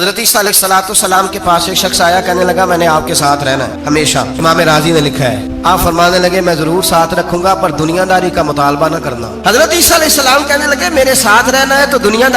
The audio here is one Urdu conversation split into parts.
حضرت عیسیٰ علیہ السلام کے پاس ایک شخص آیا، کہنے لگا میں نے آپ کے ساتھ رہنا ہے ہمیشہ، امام راضی نے لکھا ہے۔ آپ فرمانے لگے میں ضرور ساتھ رکھوں گا پر دنیا داری کا مطالبہ نہ کرنا۔ حضرت عیسیٰ علیہ السلام کہنے لگے میرے ساتھ رہنا ہے تو دنیا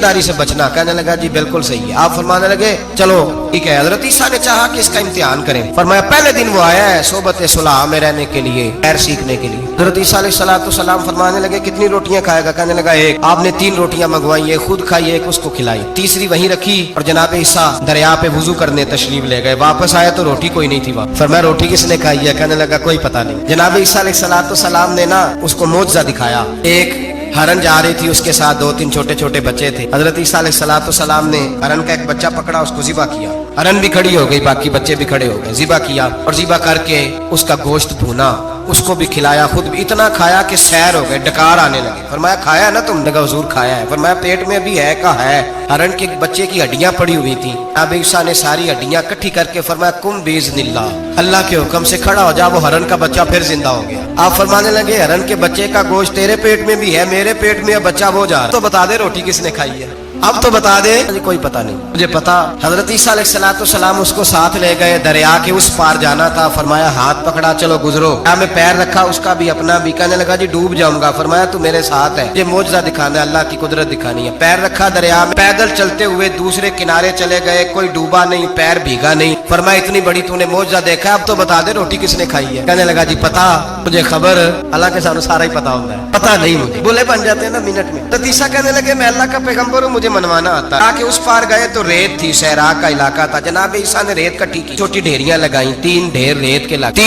داری سے بچنا۔ کہنے لگا جی بالکل صحیح ہے۔ آپ فرمانے لگے چلو ٹھیک ہے۔ حضرت عیسیٰ نے چاہا کہ اس کا امتحان کریں، فرمایا پہلے دن وہ آیا ہے صحبت صلح میں رہنے کے لیے، خیر سیکھنے کے لیے۔ حضرت عیسیٰ علیہ السلام فرمانے لگے کتنی روٹیاں کھائے گا؟ کہنے لگا ایک۔ آپ نے 3 روٹیاں منگوائی، ایک خود کھائی ایک اس کو کھلائی، تیسری وہیں رکھی اور جناب عیسیٰ دریا پہ وضو کرنے تشریف لے گئے۔ واپس آئے تو روٹی کوئی نہیں تھی وہاں۔ فرمایا روٹی کس نے کھائی ہے؟ کہنے لگا کوئی پتہ نہیں۔ جناب عیسیٰ علیہ السلام نے نا اس کو معجزہ دکھایا۔ ایک ہرن جا رہی تھی، اس کے ساتھ 2-3 چھوٹے چھوٹے بچے تھے۔ حضرت عیسیٰ علیہ السلام نے ہرن کا ایک بچہ پکڑا، اس کو ذبح کیا۔ ہرن بھی کھڑی ہو گئی، باقی بچے بھی کھڑے ہو گئے۔ ذبح کیا اور ذبح کر کے اس کا گوشت بھونا، اس کو بھی کھلایا، خود بھی اتنا کھایا کہ سیر ہو گئے، ڈکار آنے لگے۔ فرمایا کھایا نا تم نے؟ کہا حضور کھایا ہے۔ فرمایا پیٹ میں ابھی ہے کا ہے؟ ہرن کے بچے کی ہڈیاں پڑی ہوئی تھیں۔ اب عیسیٰ نے ساری ہڈیاں اکٹھی کر کے فرمایا کم باذن اللہ، اللہ کے حکم سے کھڑا ہو جا۔ وہ ہرن کا بچہ پھر زندہ ہو گیا۔ آپ فرمانے لگے ہرن کے بچے کا گوشت تیرے پیٹ میں بھی ہے، میرے پیٹ میں بچہ وہ جا رہا، تو بتا دے روٹی کس نے کھائی ہے؟ اب تو بتا دے۔ مجھے کوئی پتہ نہیں، مجھے پتا۔ حضرت عیسیٰ علیہ السلام اس کو ساتھ لے گئے، دریا کے اس پار جانا تھا۔ فرمایا ہاتھ پکڑا چلو گزرو۔ میں پیر رکھا اس کا بھی اپنا بھی، کہنے لگا جی ڈوب جاؤں گا۔ فرمایا تو میرے ساتھ ہے، یہ معجزہ دکھانا ہے، اللہ کی قدرت دکھانی ہے۔ پیر رکھا دریا میں، پیدل چلتے ہوئے دوسرے کنارے چلے گئے، کوئی ڈوبا نہیں، پیر بھیگا نہیں۔ فرمایا اتنی بڑی تو نے معجزہ دیکھا، اب تو بتا دے روٹی کس نے کھائی ہے؟ کہنے لگا جی پتا مجھے خبر، حالانکہ سانو سارا ہی پتا ہوتا ہے، پتا نہیں مجھے، بولے بن جاتے ہیں نا منٹ میں۔ حضرت عیسیٰ کہنے لگے میں اللہ کا پیغمبر ہوں، مجھے منوانا آتا ہے۔ کہ اس پار گئے تو ریت تھی، صحرا کا علاقہ تھا۔ جناب عیسیٰ نے ریت کٹی کی، چھوٹی ڈھیریاں لگائیں، 3 ڈھیر ریت کے لگ،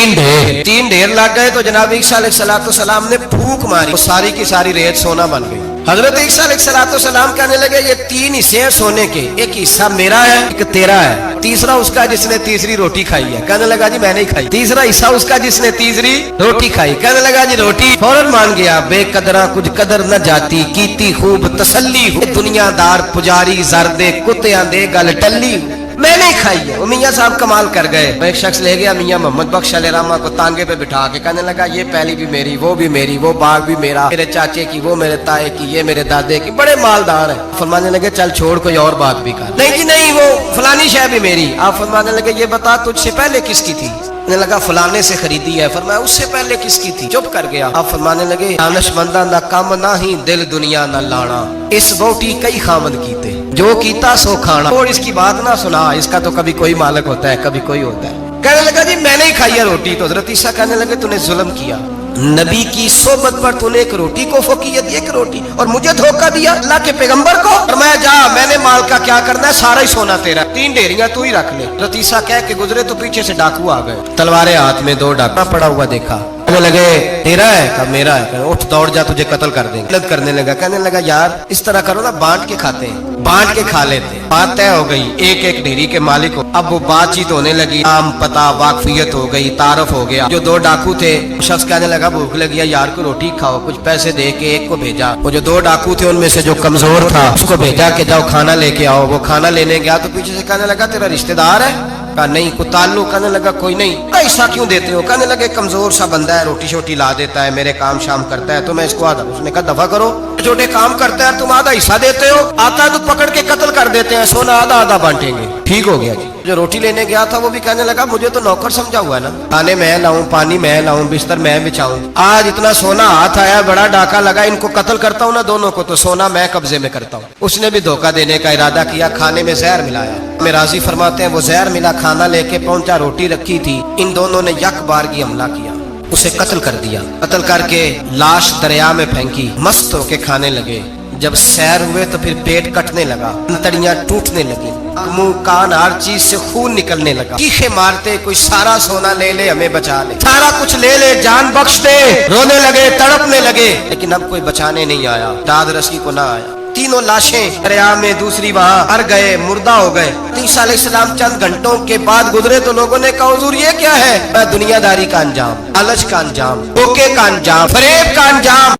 3 ڈھیر لگ گئے تو جناب عیسیٰ علیہ السلام نے پھونک ماری، ساری کی ساری ریت سونا بن گئی۔ حضرت عیسیٰ علیہ السلام کہنے لگے یہ 3 حصے ہیں سونے کے، ایک حصہ میرا ہے، ایک تیرا ہے، تیسرا اس کا جس نے تیسری روٹی کھائی ہے۔ کہنے لگا جی میں نہیں کھائی۔ تیسرا حصہ اس کا جس نے تیسری روٹی کھائی۔ کہنے لگا جی روٹی، فوراً مان گیا۔ بے قدراں کچھ قدر نہ جاتی، کیتی خوب تسلی ہو، دنیا دار پجاری زردے کتیاں دے گل ٹلی، میں نہیں کھائی ہے۔ وہ میاں صاحب کمال کر گئے۔ ایک شخص لے گیا میاں محمد بخش علیہ رحمہ کو تانگے پہ بٹھا کے، کہنے لگا یہ پہلی بھی میری، وہ بھی میری، وہ باغ بھی میرا، میرے چاچے کی، وہ میرے تائے کی، یہ میرے دادے کی، بڑے مالدار ہیں۔ فرمانے لگے چل چھوڑ کوئی اور بات بھی کر۔ نہیں جی نہیں، وہ فلانی شے بھی میری۔ آپ فرمانے لگے یہ بتا تجھ سے پہلے کس کی تھی؟ کہنے لگا فلانے سے خریدی ہے۔ فرمایا اس سے پہلے کس کی تھی؟ چپ کر گیا۔ آپ فرمانے لگے دانش مندہ نہ کم نہ ہی دل دنیا نہ لانا، اس بوٹی کئی خامد کیتے، جو کیتا سو کھانا۔ اور اس کی بات نہ سنا، اس کا تو کبھی کوئی مالک ہوتا ہے کبھی کوئی ہوتا ہے۔ کہنے لگا جی میں نہیں کھائی ہے روٹی۔ تو حضرت عیسیٰ کہنے لگے تو نے ظلم کیا، نبی کی صحبت پر تو نے ایک روٹی کو فوقیت دی، ایک روٹی، اور مجھے دھوکہ دیا اللہ کے پیغمبر کو۔ فرمایا جا میں نے مال کا کیا کرنا ہے، سارا ہی سونا تیرا، 3 ڈھیریاں تو ہی رکھ لے۔ حضرت عیسیٰ کہہ کے گزرے تو پیچھے سے ڈاکو آ گئے، تلواریں ہاتھ میں، 2 ڈاکا پڑا ہوا دیکھا۔ کہنے لگے تیرا ہے؟ کہا میرا ہے۔ کہا اٹھ دوڑ جا تجھے قتل کر دیں گے۔ قتل کرنے لگا۔ کہنے لگا یار اس طرح کرو نا، بانٹ کے کھاتے ہیں، بانٹ کے کھا لیتے۔ بات طے ہو گئی، ایک ایک ڈھیری کے مالک ہو۔ اب وہ بات چیت ہونے لگی، نام پتہ واقفیت ہو گئی، تعارف ہو گیا۔ جو 2 ڈاکو تھے، شخص کہنے لگا بھوک لگی ہے یار کو روٹی کھاؤ، کچھ پیسے دے کے ایک کو بھیجا۔ وہ جو 2 ڈاکو تھے ان میں سے جو کمزور تھا اس کو بھیجا کہ جاؤ کھانا لے کے آؤ۔ وہ کھانا لینے گیا تو پیچھے سے کہنے لگا تیرا رشتہ دار ہے؟ کہا نہیں۔ کوئی تعلق؟ کہنے لگا کوئی نہیں۔ ایسا کیوں دیتے ہو؟ کہنے لگے کمزور سا بندہ ہے، روٹی شوٹی لا دیتا ہے، میرے کام شام کرتا ہے، تو میں اس کو آدھا۔ اس نے کہا دفع کرو، چھوٹے کام کرتا ہے تم آدھا حصہ دیتے ہو، آتا ہے تو پکڑ کے قتل کر دیتے ہیں، سونا آدھا آدھا بانٹیں گے۔ ٹھیک ہو گیا جی۔ جو روٹی لینے گیا تھا وہ بھی کہنے لگا مجھے تو نوکر سمجھا ہوا ہے نا، کھانے میں لاؤں، پانی میں لاؤں، بستر میں بچھاؤں، آج اتنا سونا ہاتھ آیا، بڑا ڈاکہ لگا، ان کو قتل کرتا ہوں نا دونوں کو، تو سونا میں قبضے میں کرتا ہوں۔ اس نے بھی دھوکہ دینے کا ارادہ کیا، کھانے میں زہر ملایا۔ میں راضی فرماتے ہیں وہ زہر ملا، کھانا لے کے پہنچا، روٹی رکھی تھی، ان دونوں نے یک بارگی حملہ کیا، اسے قتل کر دیا۔ قتل کر کے لاش دریا میں پھینکی، مست ہو کے کھانے لگے۔ جب سیر ہوئے تو پھر پیٹ کٹنے لگا، انتڑیاں ٹوٹنے لگی، منہ کان ہر چیز سے خون نکلنے لگا۔ چیخے مارتے کوئی سارا سونا لے لے ہمیں بچا لے، سارا کچھ لے لے جان بخش دے، رونے لگے تڑپنے لگے، لیکن اب کوئی بچانے نہیں آیا، داد رسی کو نہ آیا۔ 3 لاشیں دریا میں، دوسری وہاں، ہر گئے، مردہ ہو گئے۔ عیسیٰ علیہ السلام چند گھنٹوں کے بعد گزرے تو لوگوں نے کہا حضور یہ کیا ہے؟ دنیا داری کا انجام، لالچ کا انجام، دھوکے کا انجام، فریب کا انجام۔